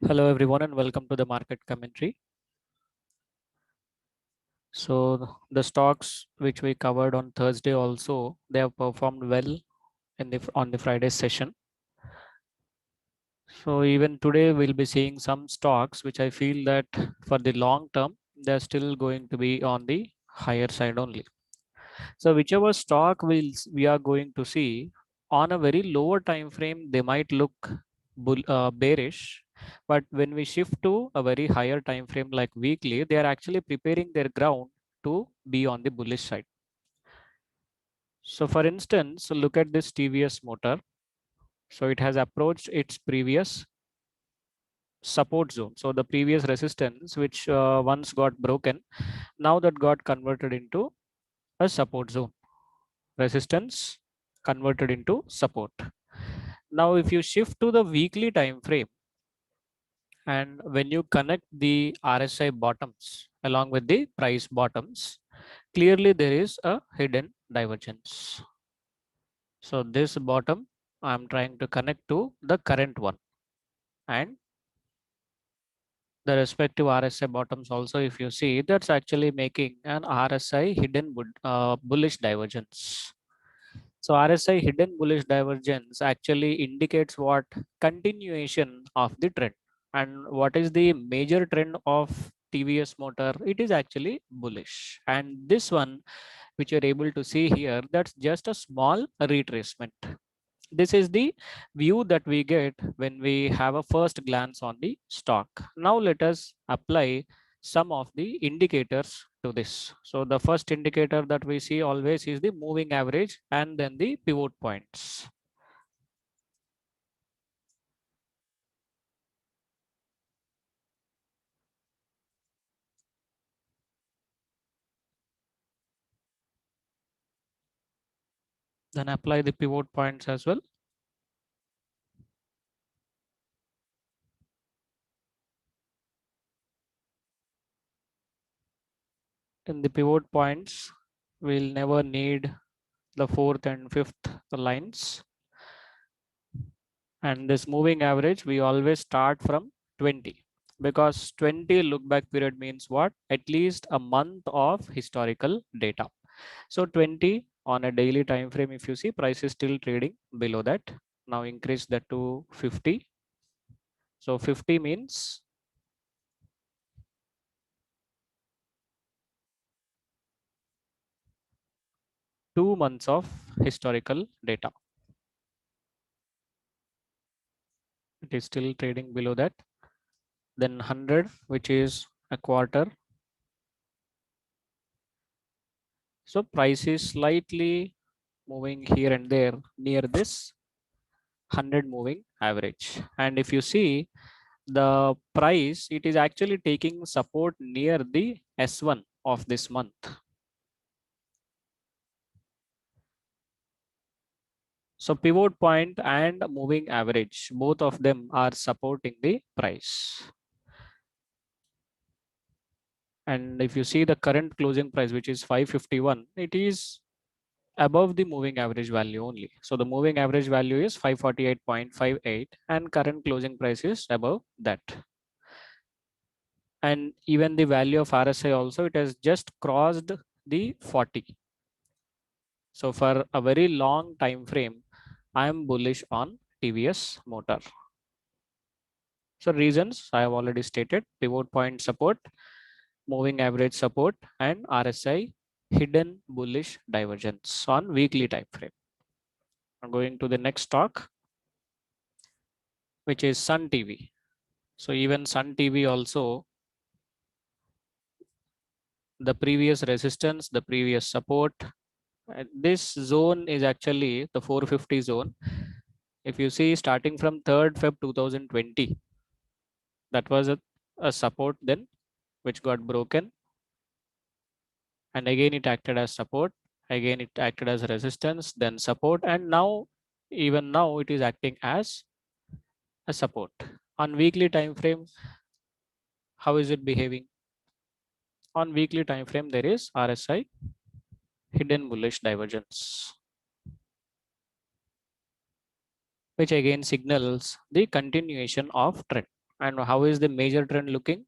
Hello everyone and welcome to the market commentary. So the stocks which we covered on Thursday also they have performed well in the on the Friday session. So even today we'll be seeing some stocks which I feel that for the long term they're still going to be on the higher side only. So whichever stock we are going to see on a very lower time frame, they might look bearish, but when we shift to a very higher time frame like weekly, they are actually preparing their ground to be on the bullish side. So for instance, look at this TVS motor. So it has approached its previous support zone. So the previous resistance, which once got broken, now that got converted into a support zone. Resistance converted into support. Now, if you shift to the weekly time frame and when you connect the RSI bottoms along with the price bottoms, clearly there is a hidden divergence. So this bottom I'm trying to connect to the current one and the respective RSI bottoms also, if you see, that's actually making an RSI hidden bullish divergence. So RSI hidden bullish divergence actually indicates what continuation of the trend. And what is the major trend of TVS motor? It is actually bullish. And this one, which you're able to see here, that's just a small retracement. This is the view that we get when we have a first glance on the stock. Now let us apply some of the indicators to this. So the first indicator that we see always is the moving average and then the pivot points. Then apply the pivot points as well. In the pivot points, we'll never need the fourth and fifth lines. And this moving average, we always start from 20 because 20 look back period means what? At least a month of historical data. So 20 on a daily time frame, if you see price is still trading below that. Now increase that to 50. So 50 means 2 months of historical data. It is still trading below that. Then 100, which is a quarter. So price is slightly moving here and there near this 100 moving average. And if you see the price, it is actually taking support near the S1 of this month. So pivot point and moving average, both of them are supporting the price. And if you see the current closing price, which is 551, it is above the moving average value only. So the moving average value is 548.58 and current closing price is above that. And even the value of RSI also, it has just crossed the 40. So for a very long time frame, I am bullish on TVS motor. So reasons I have already stated: pivot point support, moving average support, and RSI hidden bullish divergence on weekly time frame. I'm going to the next stock, which is Sun TV. So even Sun TV also, the previous resistance, the previous support, this zone is actually the 450 zone. If you see starting from 3rd Feb 2020, that was a support then which got broken, and again it acted as support, again it acted as resistance, then support, and now even now it is acting as a support. On weekly time frame, how is it behaving? On weekly time frame, there is RSI hidden bullish divergence, which again signals the continuation of trend. And how is the major trend looking?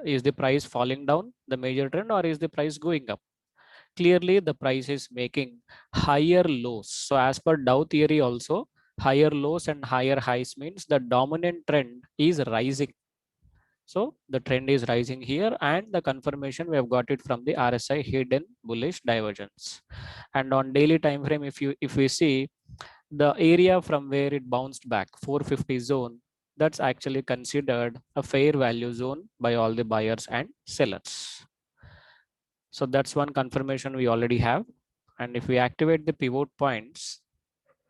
Is the price falling down, the major trend, or is the price going up? Clearly the price is making higher lows. So as per Dow theory also, higher lows and higher highs means the dominant trend is rising. So the trend is rising here, and the confirmation we have got it from the RSI hidden bullish divergence. And on daily time frame, if we see the area from where it bounced back, 450 zone, that's actually considered a fair value zone by all the buyers and sellers. So that's one confirmation we already have. And if we activate the pivot points,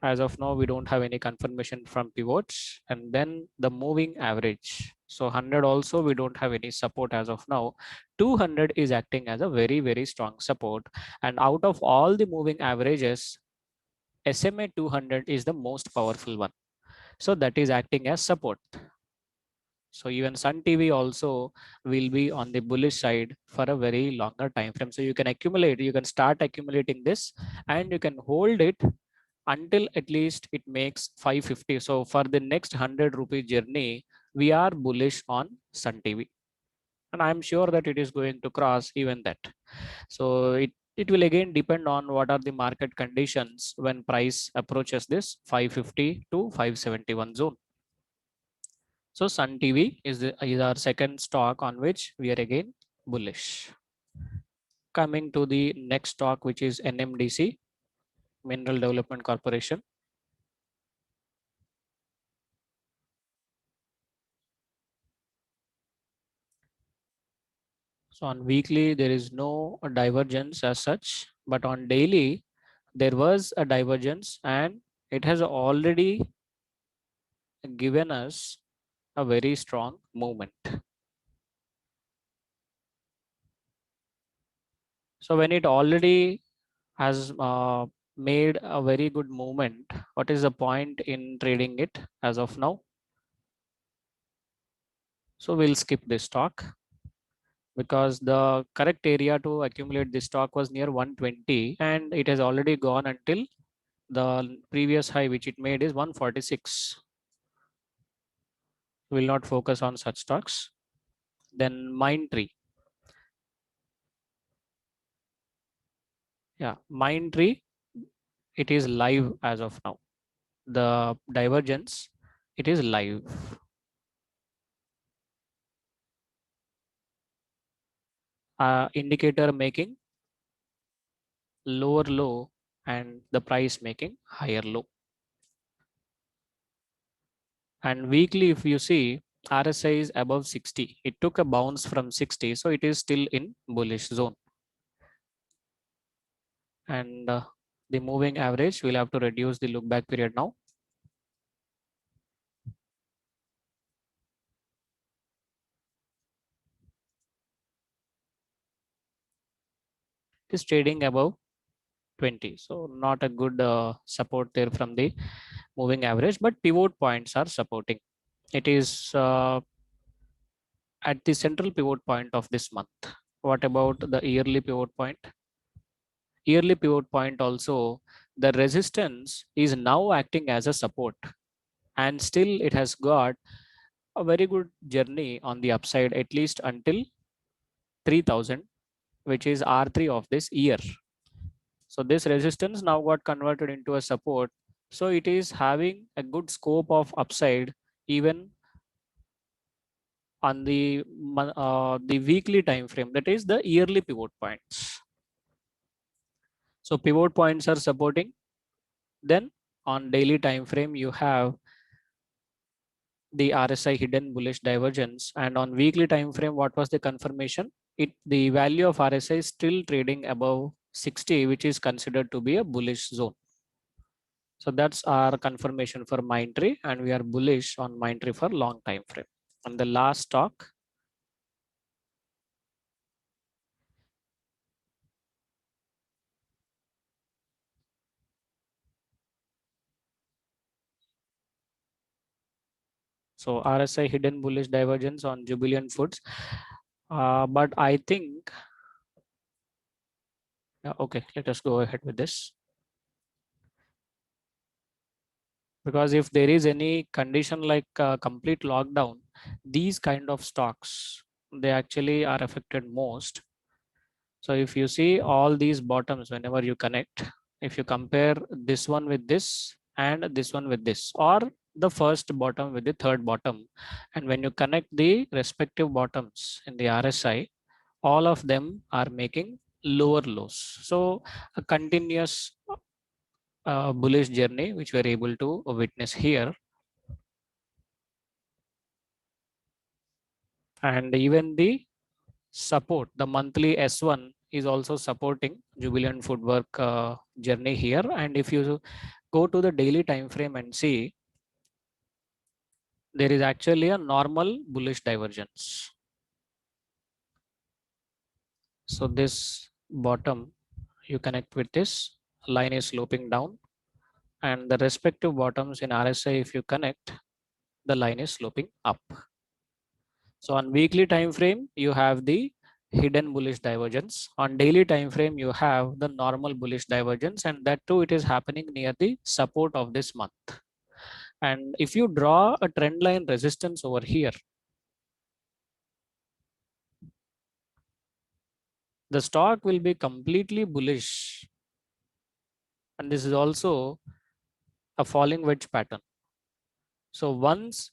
as of now, we don't have any confirmation from pivots. And then the moving average. So 100 also, we don't have any support as of now. 200 is acting as a very, very strong support. And out of all the moving averages, SMA 200 is the most powerful one. So that is acting as support. So even Sun TV also will be on the bullish side for a very longer time frame. So you can accumulate, you can start accumulating this, and you can hold it until at least it makes 550. So for the next 100 rupee journey, we are bullish on Sun TV. And I'm sure that it is going to cross even that. So it will again depend on what are the market conditions when price approaches this 550 to 571 zone. So Sun TV is our second stock on which we are again bullish. Coming to the next stock, which is NMDC, Mineral Development Corporation. So on weekly, there is no divergence as such, but on daily, there was a divergence, and it has already given us a very strong movement. So when it already has made a very good movement, what is the point in trading it as of now? So we'll skip this stock because the correct area to accumulate this stock was near 120, and it has already gone until the previous high which it made is 146. Will not focus on such stocks. Then Mindtree. Yeah, Mindtree, it is live as of now. The divergence, it is live. Indicator making lower low and the price making higher low. And weekly, if you see, RSI is above 60. It took a bounce from 60, so it is still in bullish zone. And the moving average, we'll have to reduce the look back period now. It is trading above 20. So not a good support there from the moving average, but pivot points are supporting. It is at the central pivot point of this month. What about the yearly pivot point? Yearly pivot point also, the resistance is now acting as a support, and still it has got a very good journey on the upside at least until 3000, which is R3 of this year. So this resistance now got converted into a support. So it is having a good scope of upside even on the weekly time frame, that is the yearly pivot points. So pivot points are supporting. Then on daily time frame, you have the RSI hidden bullish divergence, and on weekly time frame, what was the confirmation? The value of RSI is still trading above 60, which is considered to be a bullish zone. So that's our confirmation for Mindtree, and we are bullish on Mindtree for long time frame. And the last stock, so RSI hidden bullish divergence on Jubilant Foods. But I think, yeah, okay, let us go ahead with this. Because if there is any condition like complete lockdown, these kind of stocks, they actually are affected most. So if you see all these bottoms, whenever you connect, if you compare this one with this and this one with this, or the first bottom with the third bottom, and when you connect the respective bottoms in the RSI, all of them are making lower lows. So a continuous bullish journey, which we're able to witness here. And even the support, the monthly S1 is also supporting Jubilant Footwork journey here. And if you go to the daily time frame and see, there is actually a normal bullish divergence. So this bottom, you connect with this line is sloping down, and the respective bottoms in RSI, if you connect, the line is sloping up. So on weekly time frame, you have the hidden bullish divergence. On daily time frame, you have the normal bullish divergence, and that too it is happening near the support of this month. And if you draw a trend line resistance over here, the stock will be completely bullish. And this is also a falling wedge pattern. So once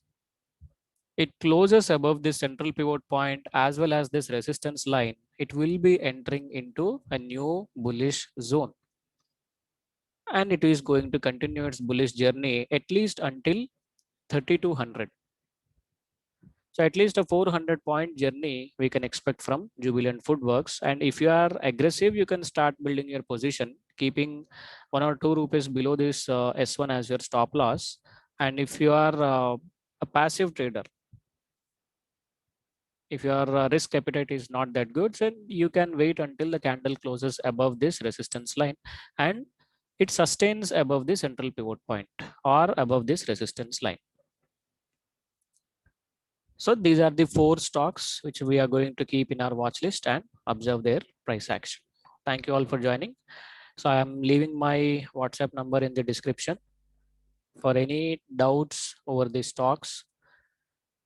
it closes above this central pivot point as well as this resistance line, it will be entering into a new bullish zone. And it is going to continue its bullish journey at least until 3200. So at least a 400 point journey we can expect from Jubilant Foodworks. And if you are aggressive, you can start building your position, keeping 1 or 2 rupees below this S1 as your stop loss. And if you are a passive trader, if your risk appetite is not that good, then you can wait until the candle closes above this resistance line and it sustains above the central pivot point or above this resistance line. So these are the 4 stocks which we are going to keep in our watch list and observe their price action. Thank you all for joining. So I am leaving my WhatsApp number in the description. For any doubts over the stocks,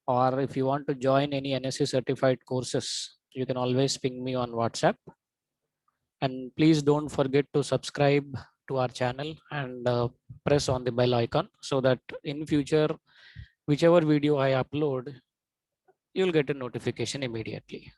or if you want to join any NSE certified courses, you can always ping me on WhatsApp. And please don't forget to subscribe to our channel and press on the bell icon so that in future, whichever video I upload, you'll get a notification immediately.